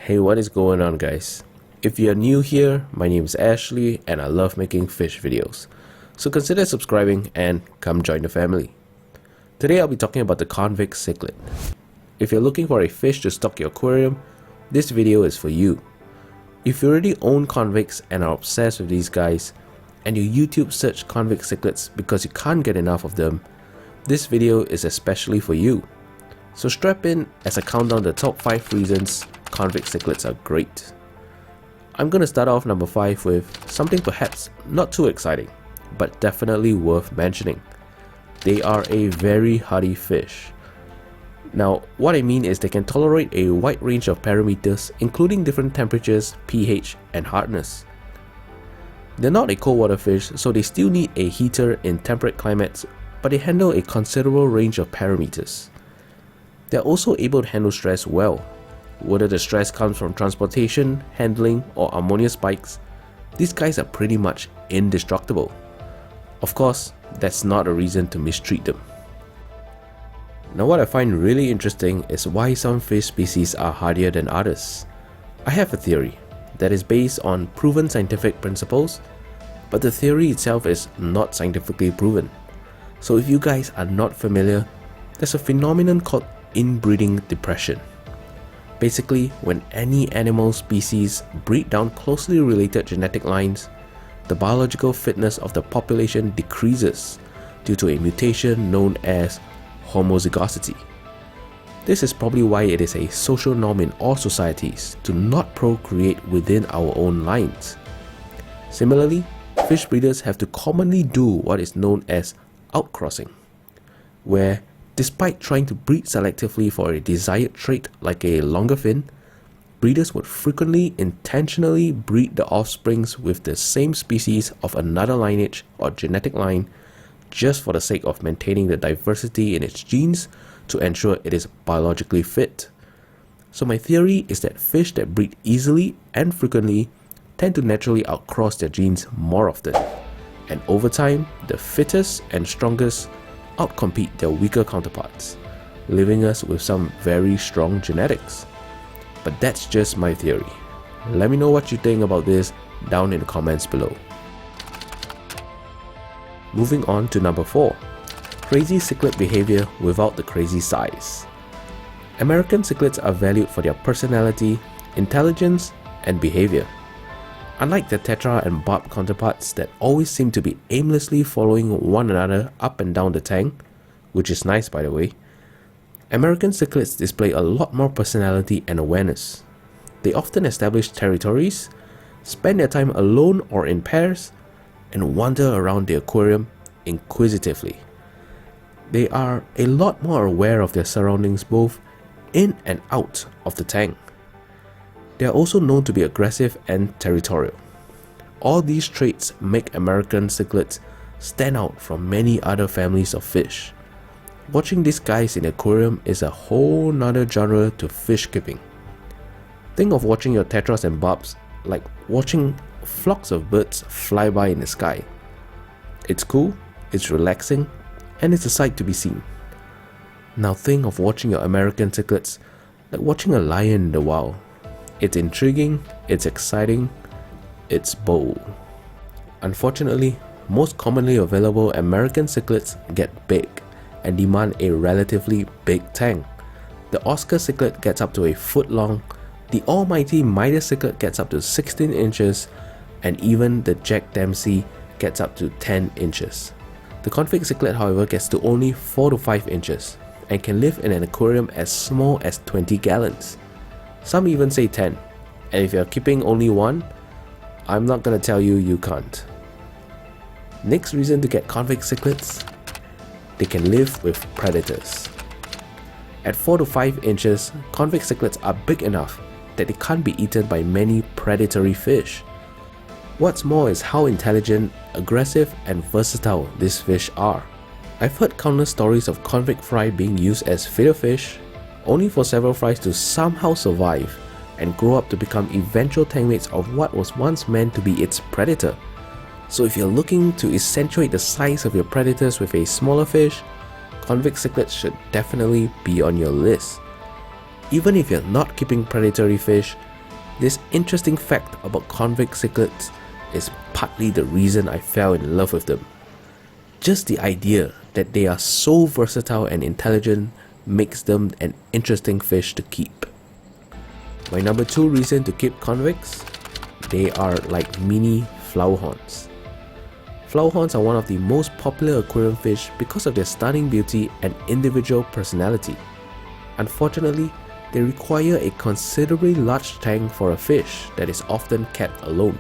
Hey, what is going on, guys? If you're new here, my name is Ashley and I love making fish videos. So consider subscribing and come join the family. Today I'll be talking about the Convict Cichlid. If you're looking for a fish to stock your aquarium, this video is for you. If you already own convicts and are obsessed with these guys, and you YouTube search Convict Cichlids because you can't get enough of them, this video is especially for you. So strap in as I count down the top 5 reasons Convict Cichlids are great. I'm gonna start off number 5 with something perhaps not too exciting, but definitely worth mentioning. They are a very hardy fish. Now, what I mean is they can tolerate a wide range of parameters, including different temperatures, pH, and hardness. They're not a cold water fish, so they still need a heater in temperate climates, but they handle a considerable range of parameters. They're also able to handle stress well. Whether the stress comes from transportation, handling, or ammonia spikes, these guys are pretty much indestructible. Of course, that's not a reason to mistreat them. Now, what I find really interesting is why some fish species are hardier than others. I have a theory that is based on proven scientific principles, but the theory itself is not scientifically proven. So if you guys are not familiar, there's a phenomenon called Inbreeding Depression. Basically, when any animal species breed down closely related genetic lines, the biological fitness of the population decreases due to a mutation known as homozygosity. This is probably why it is a social norm in all societies to not procreate within our own lines. Similarly, fish breeders have to commonly do what is known as outcrossing, where despite trying to breed selectively for a desired trait like a longer fin, breeders would frequently intentionally breed the offsprings with the same species of another lineage or genetic line just for the sake of maintaining the diversity in its genes to ensure it is biologically fit. So my theory is that fish that breed easily and frequently tend to naturally outcross their genes more often, and over time, the fittest and strongest outcompete their weaker counterparts, leaving us with some very strong genetics. But that's just my theory. Let me know what you think about this down in the comments below. Moving on to number 4. Crazy cichlid behavior without the crazy size. American cichlids are valued for their personality, intelligence, and behavior. Unlike their tetra and barb counterparts that always seem to be aimlessly following one another up and down the tank, which is nice by the way, American cichlids display a lot more personality and awareness. They often establish territories, spend their time alone or in pairs, and wander around the aquarium inquisitively. They are a lot more aware of their surroundings both in and out of the tank. They are also known to be aggressive and territorial. All these traits make American cichlids stand out from many other families of fish. Watching these guys in the aquarium is a whole nother genre to fish keeping. Think of watching your tetras and barbs like watching flocks of birds fly by in the sky. It's cool, it's relaxing, and it's a sight to be seen. Now think of watching your American cichlids like watching a lion in the wild. It's intriguing, it's exciting, it's bold. Unfortunately, most commonly available American cichlids get big and demand a relatively big tank. The Oscar cichlid gets up to a foot long, the almighty Midas cichlid gets up to 16 inches, and even the Jack Dempsey gets up to 10 inches. The Convict Cichlid, however, gets to only 4 to 5 inches and can live in an aquarium as small as 20 gallons. Some even say 10, and if you're keeping only one, I'm not gonna tell you you can't. Next reason to get Convict Cichlids: they can live with predators. At 4 to 5 inches, Convict Cichlids are big enough that they can't be eaten by many predatory fish. What's more is how intelligent, aggressive, and versatile these fish are. I've heard countless stories of convict fry being used as feeder fish, only for several fries to somehow survive and grow up to become eventual tankmates of what was once meant to be its predator. So if you're looking to accentuate the size of your predators with a smaller fish, Convict Cichlids should definitely be on your list. Even if you're not keeping predatory fish, This interesting fact about Convict Cichlids is partly the reason I fell in love with them. Just the idea that they are so versatile and intelligent makes them an interesting fish to keep. My number 2 reason to keep convicts: they are like mini flowerhorns. Flowerhorns are one of the most popular aquarium fish because of their stunning beauty and individual personality. Unfortunately, they require a considerably large tank for a fish that is often kept alone.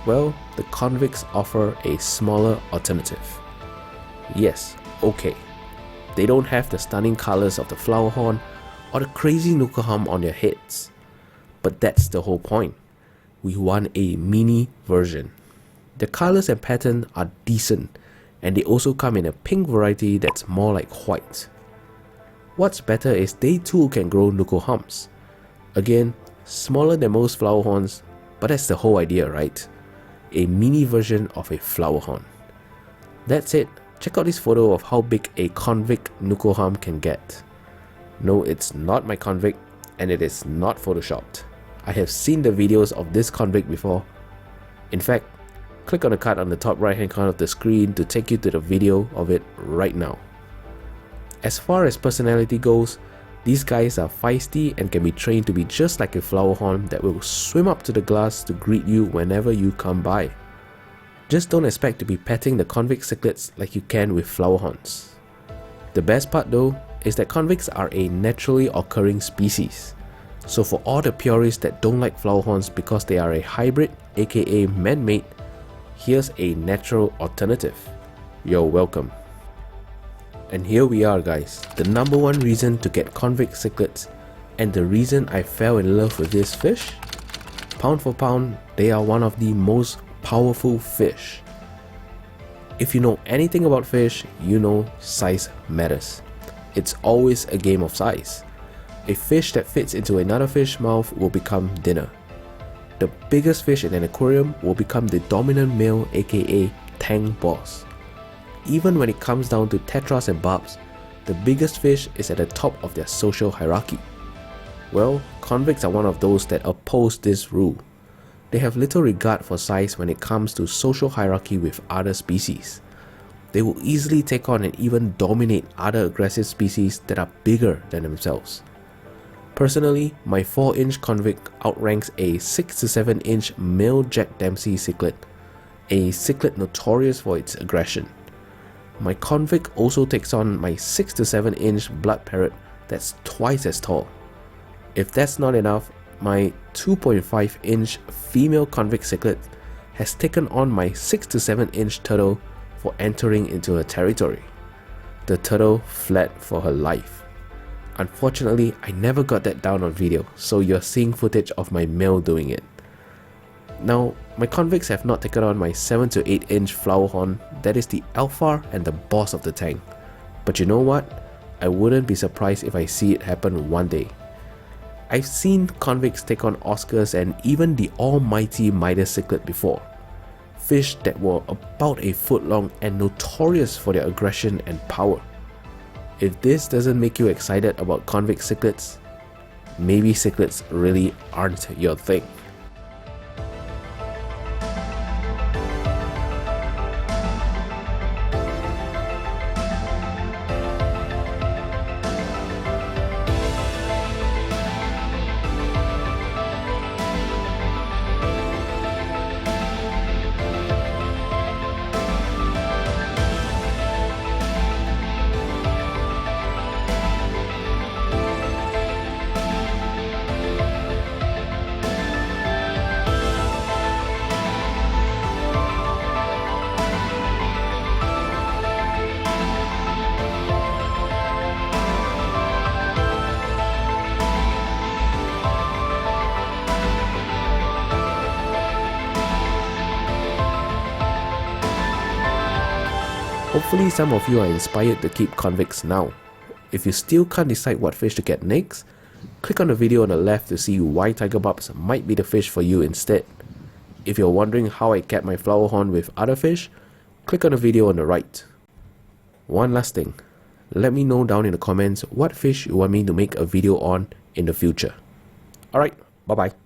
Well, the convicts offer a smaller alternative. Yes, okay, they don't have the stunning colors of the flowerhorn or the crazy nuka-hum on their heads. But that's the whole point. We want a mini version. The colors and pattern are decent, and they also come in a pink variety that's more like white. What's better is they too can grow nuka-hums. Again, smaller than most flowerhorns, but that's the whole idea, right? A mini version of a flowerhorn. That's it. Check out this photo of how big a convict nuka-hum can get. No, it's not my convict, and it is not photoshopped. I have seen the videos of this convict before. In fact, click on the card on the top right hand corner of the screen to take you to the video of it right now. As far as personality goes, these guys are feisty and can be trained to be just like a flowerhorn that will swim up to the glass to greet you whenever you come by. Just don't expect to be petting the convict cichlids like you can with flowerhorns. The best part though is that convicts are a naturally occurring species. So for all the purists that don't like flowerhorns because they are a hybrid, aka man-made, here's a natural alternative. You're welcome. And here we are guys, the number 1 reason to get convict cichlids, and the reason I fell in love with this fish. Pound for pound, they are one of the most powerful fish. If you know anything about fish, you know size matters. It's always a game of size. A fish that fits into another fish's mouth will become dinner. The biggest fish in an aquarium will become the dominant male, aka tank boss. Even when it comes down to tetras and barbs, the biggest fish is at the top of their social hierarchy. Well, convicts are one of those that oppose this rule. They have little regard for size when it comes to social hierarchy with other species. They will easily take on and even dominate other aggressive species that are bigger than themselves. Personally, my 4-inch convict outranks a 6 to 7 inch male Jack Dempsey cichlid, a cichlid notorious for its aggression. My convict also takes on my 6 to 7 inch blood parrot that's twice as tall. If that's not enough, my 2.5 inch female convict cichlid has taken on my 6 to 7 inch turtle for entering into her territory. The turtle fled for her life. Unfortunately, I never got that down on video, so you're seeing footage of my male doing it. Now, my convicts have not taken on my 7 to 8 inch flowerhorn that is the alpha and the boss of the tank. But you know what? I wouldn't be surprised if I see it happen one day. I've seen convicts take on Oscars and even the almighty Midas cichlid before. Fish that were about a foot long and notorious for their aggression and power. If this doesn't make you excited about convict cichlids, maybe cichlids really aren't your thing. Hopefully some of you are inspired to keep convicts now. If you still can't decide what fish to get next, click on the video on the left to see why tiger barbs might be the fish for you instead. If you're wondering how I kept my flowerhorn with other fish, click on the video on the right. One last thing, let me know down in the comments what fish you want me to make a video on in the future. Alright, bye bye.